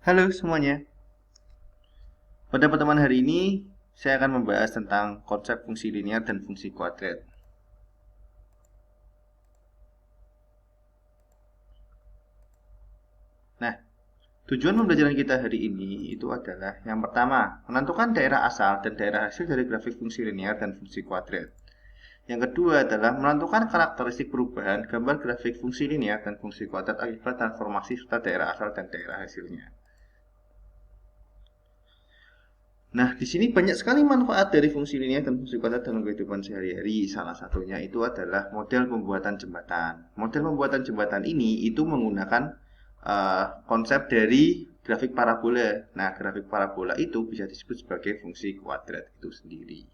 Halo semuanya, pada pertemuan hari ini saya akan membahas tentang konsep fungsi linear dan fungsi kuadrat. Nah, tujuan pembelajaran kita hari ini itu adalah yang pertama, menentukan daerah asal dan daerah hasil dari grafik fungsi linear dan fungsi kuadrat. Yang kedua adalah menentukan karakteristik perubahan gambar grafik fungsi linear dan fungsi kuadrat akibat transformasi serta daerah asal dan daerah hasilnya. Nah, di sini banyak sekali manfaat dari fungsi linear dan fungsi kuadrat dalam kehidupan sehari-hari. Salah satunya itu adalah model pembuatan jembatan. Model pembuatan jembatan ini itu menggunakan konsep dari grafik parabola. Nah, grafik parabola itu bisa disebut sebagai fungsi kuadrat itu sendiri.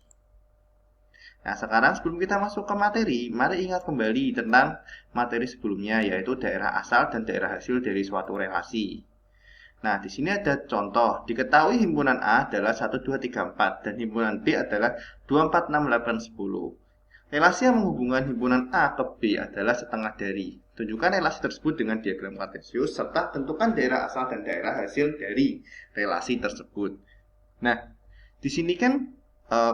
Nah, sekarang sebelum kita masuk ke materi, mari ingat kembali tentang materi sebelumnya, yaitu daerah asal dan daerah hasil dari suatu relasi. Nah, di sini ada contoh. Diketahui himpunan A adalah 1, 2, 3, 4 dan himpunan B adalah 2, 4, 6, 8, 10. Relasi yang menghubungkan himpunan A ke B adalah setengah dari. Tunjukkan relasi tersebut dengan diagram kartesius serta tentukan daerah asal dan daerah hasil dari relasi tersebut. Nah, di sini kan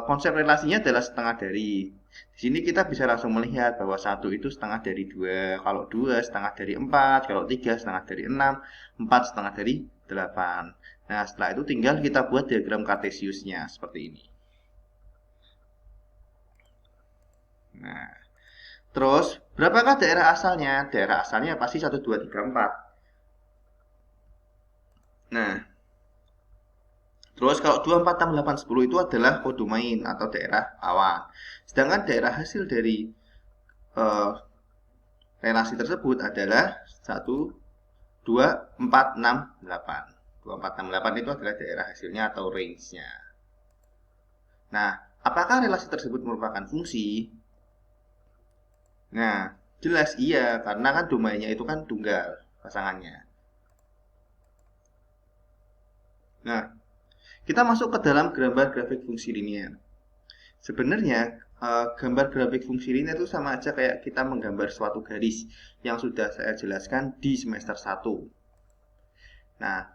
konsep relasinya adalah setengah dari. Di sini kita bisa langsung melihat bahwa satu itu setengah dari dua, kalau dua setengah dari empat, kalau tiga setengah dari enam, empat setengah dari delapan. Nah, setelah itu tinggal kita buat diagram kartesiusnya seperti ini. Nah, terus berapakah daerah asalnya? Daerah asalnya pasti 1, 2, 3, 4. Nah, terus kalau 2, 4, 6, 8, 10 itu adalah kodomain atau daerah awan. Sedangkan daerah hasil dari eh, relasi tersebut adalah 1, 2, 4, 6, 8. 2, 4, 6, 8 itu adalah daerah hasilnya atau range-nya. Nah, apakah relasi tersebut merupakan fungsi? Nah, jelas iya, karena kan domainnya itu kan tunggal pasangannya. Nah, kita masuk ke dalam gambar grafik fungsi linear. Sebenarnya gambar grafik fungsi linear itu sama aja kayak kita menggambar suatu garis yang sudah saya jelaskan di semester 1. Nah,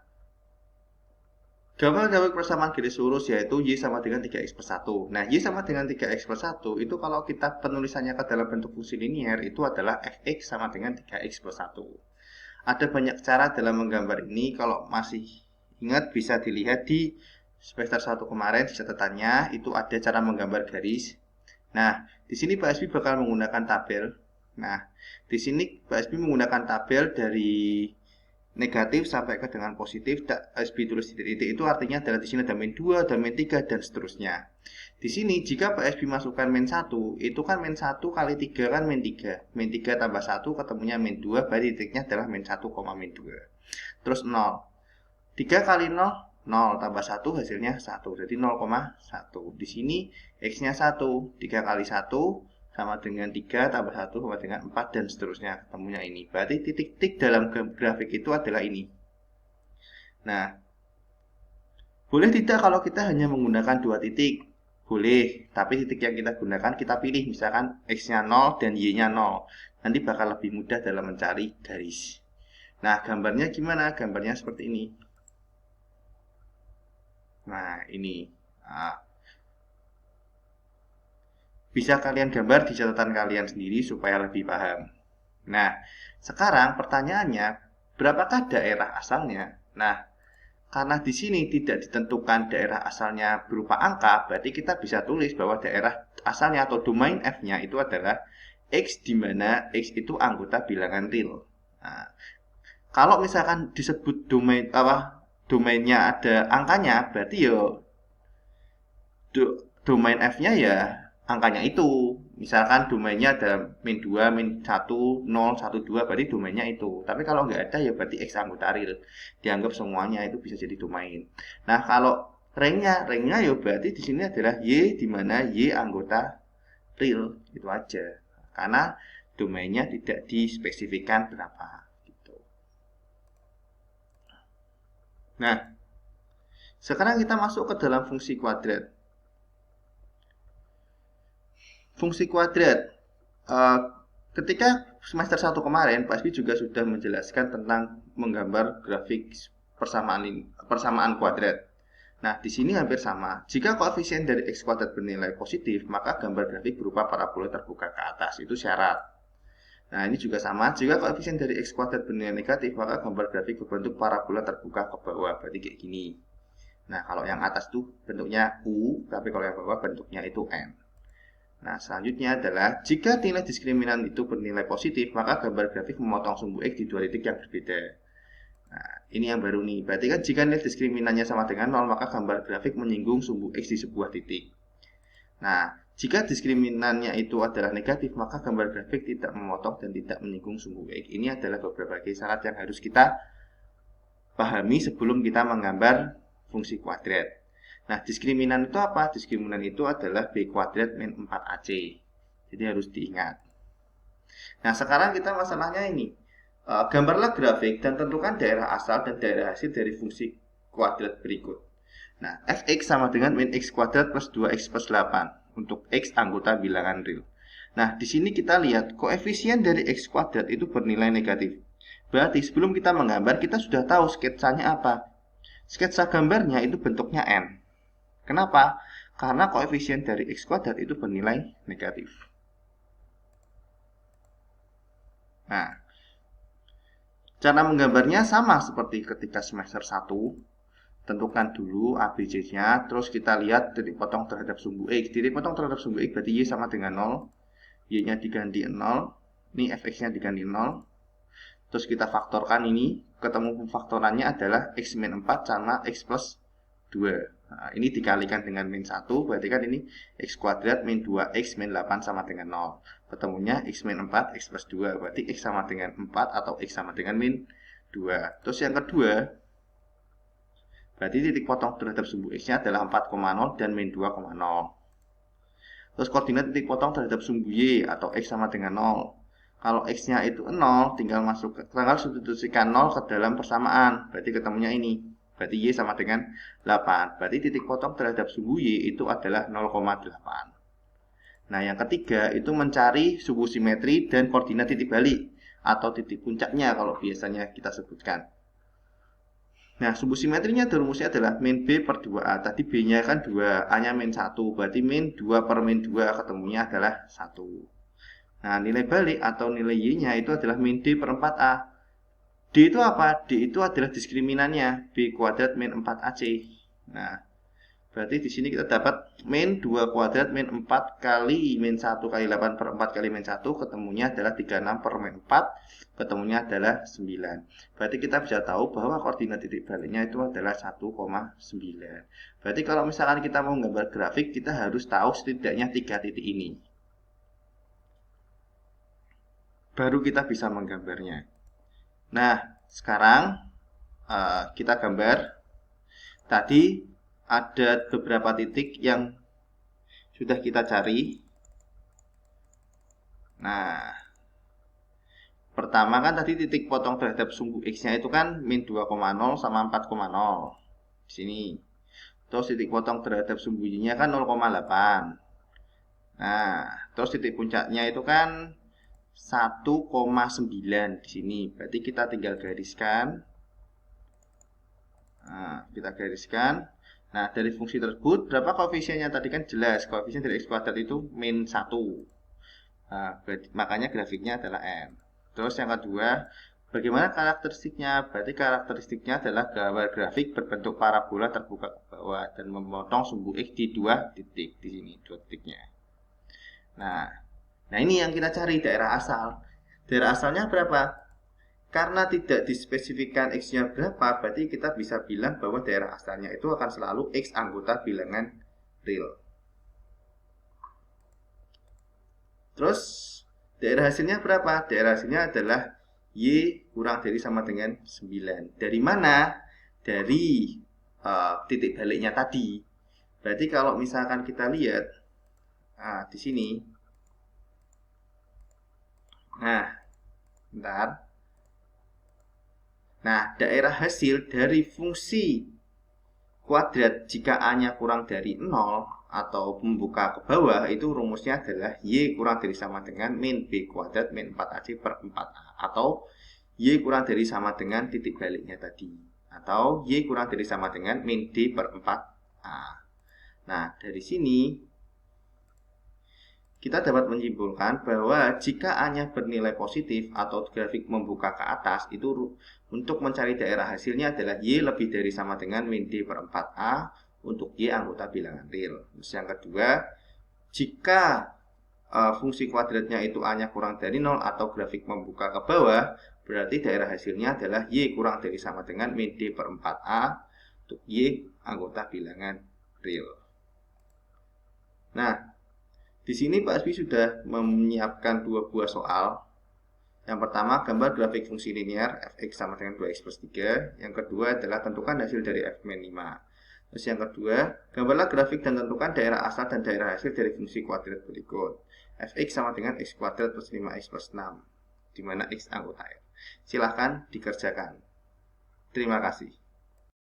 gambar grafik persamaan garis lurus yaitu Y sama dengan 3x per 1. Nah, Y sama dengan 3x per 1 itu kalau kita penulisannya ke dalam bentuk fungsi linear itu adalah fx sama dengan 3x per 1. Ada banyak cara dalam menggambar ini, kalau masih ingat bisa dilihat di semester 1 kemarin di catatannya itu ada cara menggambar garis. Nah, di sini Pak Esbi bakal menggunakan tabel. Nah, di sini Pak Esbi menggunakan tabel dari negatif sampai ke dengan positif. SB tulis di titik itu artinya adalah di sini ada min 2, ada min 3 dan seterusnya. Di sini jika Pak SB masukkan min 1, itu kan min 1 kali 3 kan min 3. Min 3 tambah 1 ketemunya min 2, berarti titiknya adalah min 1, min 2. Terus 0. 3 kali 0, 0 tambah 1 hasilnya 1. Jadi 0,1. Di sini X-nya 1. 3 kali 1 sama dengan 3 tambah 1 sama dengan 4 dan seterusnya ketemunya ini. Berarti titik-titik dalam grafik itu adalah ini. Nah, boleh tidak kalau kita hanya menggunakan dua titik? Boleh, tapi titik yang kita gunakan kita pilih misalkan X-nya 0 dan Y-nya 0. Nanti bakal lebih mudah dalam mencari garis. Nah, gambarnya gimana? Gambarnya seperti ini. Nah, ini. Nah, bisa kalian gambar di catatan kalian sendiri supaya lebih paham. Nah, sekarang pertanyaannya, berapakah daerah asalnya? Nah, karena di sini tidak ditentukan daerah asalnya berupa angka, berarti kita bisa tulis bahwa daerah asalnya atau domain F-nya itu adalah X, di mana X itu anggota bilangan real. Nah, kalau misalkan disebut domainnya ada angkanya, berarti ya domain F-nya ya angkanya itu. Misalkan domainnya ada min 2, min 1, 0, 1, 2, berarti domainnya itu. Tapi kalau nggak ada ya berarti X anggota real. Dianggap semuanya itu bisa jadi domain. Nah, kalau rank-nya ya berarti di sini adalah Y, di mana Y anggota real. Itu aja. Karena domainnya tidak dispesifikkan berapa. Gitu. Nah, sekarang kita masuk ke dalam fungsi kuadrat. Fungsi kuadrat. Uh, Ketika semester 1 kemarin, Pak Asbi juga sudah menjelaskan tentang menggambar grafik persamaan kuadrat. Nah, di sini hampir sama. Jika koefisien dari x kuadrat bernilai positif, maka gambar grafik berupa parabola terbuka ke atas. Itu syarat. Nah, ini juga sama. Jika koefisien dari x kuadrat bernilai negatif, maka gambar grafik berbentuk parabola terbuka ke bawah. Berarti kayak gini. Nah, kalau yang atas tuh bentuknya U, tapi kalau yang bawah bentuknya itu N. Nah, selanjutnya adalah jika nilai diskriminan itu bernilai positif, maka gambar grafik memotong sumbu x di dua titik yang berbeda. Nah, ini yang baru nih. Berarti kan jika nilai diskriminannya sama dengan 0, maka gambar grafik menyinggung sumbu x di sebuah titik. Nah, jika diskriminannya itu adalah negatif, maka gambar grafik tidak memotong dan tidak menyinggung sumbu x. Ini adalah beberapa syarat yang harus kita pahami sebelum kita menggambar fungsi kuadrat. Nah, diskriminan itu apa? Diskriminan itu adalah b kuadrat min 4ac. Jadi harus diingat. Nah, sekarang kita masalahnya ini. Gambarlah grafik dan tentukan daerah asal dan daerah hasil dari fungsi kuadrat berikut. Nah, fx sama dengan min x kuadrat plus 2x plus 8 untuk x anggota bilangan real. Nah, di sini kita lihat koefisien dari x kuadrat itu bernilai negatif. Berarti sebelum kita menggambar, kita sudah tahu sketsanya apa. Sketsa gambarnya itu bentuknya n. Kenapa? Karena koefisien dari x kuadrat itu bernilai negatif. Nah, cara menggambarnya sama seperti ketika semester 1. Tentukan dulu ABC-nya, terus kita lihat titik potong terhadap sumbu X. Titik potong terhadap sumbu X berarti Y sama dengan 0. Y-nya diganti 0. Ini fx-nya diganti 0. Terus kita faktorkan ini. Ketemu pemfaktorannya adalah X min 4 sama X plus 2. Nah, ini dikalikan dengan min 1. Berarti kan ini X kuadrat min 2X min 8 sama dengan 0. Ketemunya X min 4, X plus 2. Berarti X sama dengan 4 atau X sama dengan min 2. Terus yang kedua, berarti titik potong terhadap sumbu X-nya adalah 4,0 dan min 2,0. Terus koordinat titik potong terhadap sumbu Y atau X sama dengan 0. Kalau X-nya itu 0, tinggal substitusikan 0 ke dalam persamaan. Berarti ketemunya ini. Berarti Y sama dengan 8. Berarti titik potong terhadap sumbu Y itu adalah 0,8. Nah, yang ketiga itu mencari sumbu simetri dan koordinat titik balik atau titik puncaknya kalau biasanya kita sebutkan. Nah, sumbu simetrinya rumusnya adalah min B per 2A. Tadi B-nya kan 2, A-nya min 1. Berarti min 2 per min 2 ketemunya adalah 1. Nah, nilai balik atau nilai Y-nya itu adalah min D per 4A. D itu apa? D itu adalah diskriminannya. B kuadrat min 4AC. Nah, berarti di sini kita dapat min 2 kuadrat min 4 kali min 1 kali 8 per 4 kali min 1. Ketemunya adalah 36 per min 4. Ketemunya adalah 9. Berarti kita bisa tahu bahwa koordinat titik baliknya itu adalah 1,9. Berarti kalau misalkan kita mau menggambar grafik, kita harus tahu setidaknya 3 titik ini. Baru kita bisa menggambarnya. Nah, sekarang kita gambar. Tadi ada beberapa titik yang sudah kita cari. Nah, pertama kan tadi titik potong terhadap sumbu X-nya itu kan min 2,0 sama 4,0. Di sini. Terus titik potong terhadap sumbu Y-nya kan 0,8. Nah, terus titik puncaknya itu kan 1,9 di sini. Berarti kita tinggal gariskan. Nah, kita gariskan. Nah, dari fungsi tersebut, berapa koefisiennya? Tadi kan jelas, koefisien dari X kuadrat itu min 1. Nah, makanya grafiknya adalah N. Terus yang kedua, bagaimana karakteristiknya? Berarti karakteristiknya adalah gambar grafik berbentuk parabola terbuka ke bawah dan memotong sumbu X di 2 titik. Di sini, 2 titiknya. Nah, ini yang kita cari, daerah asal. Daerah asalnya berapa? Karena tidak dispesifikkan X-nya berapa, berarti kita bisa bilang bahwa daerah asalnya itu akan selalu X anggota bilangan real. Terus, daerah hasilnya berapa? Daerah hasilnya adalah Y kurang dari sama dengan 9. Dari mana? Dari titik baliknya tadi. Berarti kalau misalkan kita lihat, di sini. Nah, bentar. Nah, daerah hasil dari fungsi kuadrat jika A-nya kurang dari 0 atau membuka ke bawah, itu rumusnya adalah Y kurang dari sama dengan min B kuadrat min 4AC per 4A. Atau Y kurang dari sama dengan titik baliknya tadi. atau Y kurang dari sama dengan min D per 4A. Nah, dari sini kita dapat menyimpulkan bahwa jika A-nya bernilai positif atau grafik membuka ke atas, itu untuk mencari daerah hasilnya adalah Y lebih dari sama dengan min D per 4A untuk Y anggota bilangan real. Terus yang kedua, jika fungsi kuadratnya itu A-nya kurang dari 0 atau grafik membuka ke bawah, berarti daerah hasilnya adalah Y kurang dari sama dengan min D per 4A untuk Y anggota bilangan real. Nah, di sini Pak Asbi sudah menyiapkan dua buah soal. Yang pertama, gambar grafik fungsi linear fx sama dengan 2x plus 3. Yang kedua adalah tentukan hasil dari f-5. Terus yang kedua, gambarlah grafik dan tentukan daerah asal dan daerah hasil dari fungsi kuadrat berikut. Fx sama dengan x kuadrat plus 5x plus 6, di mana x anggota f. Silahkan dikerjakan. Terima kasih.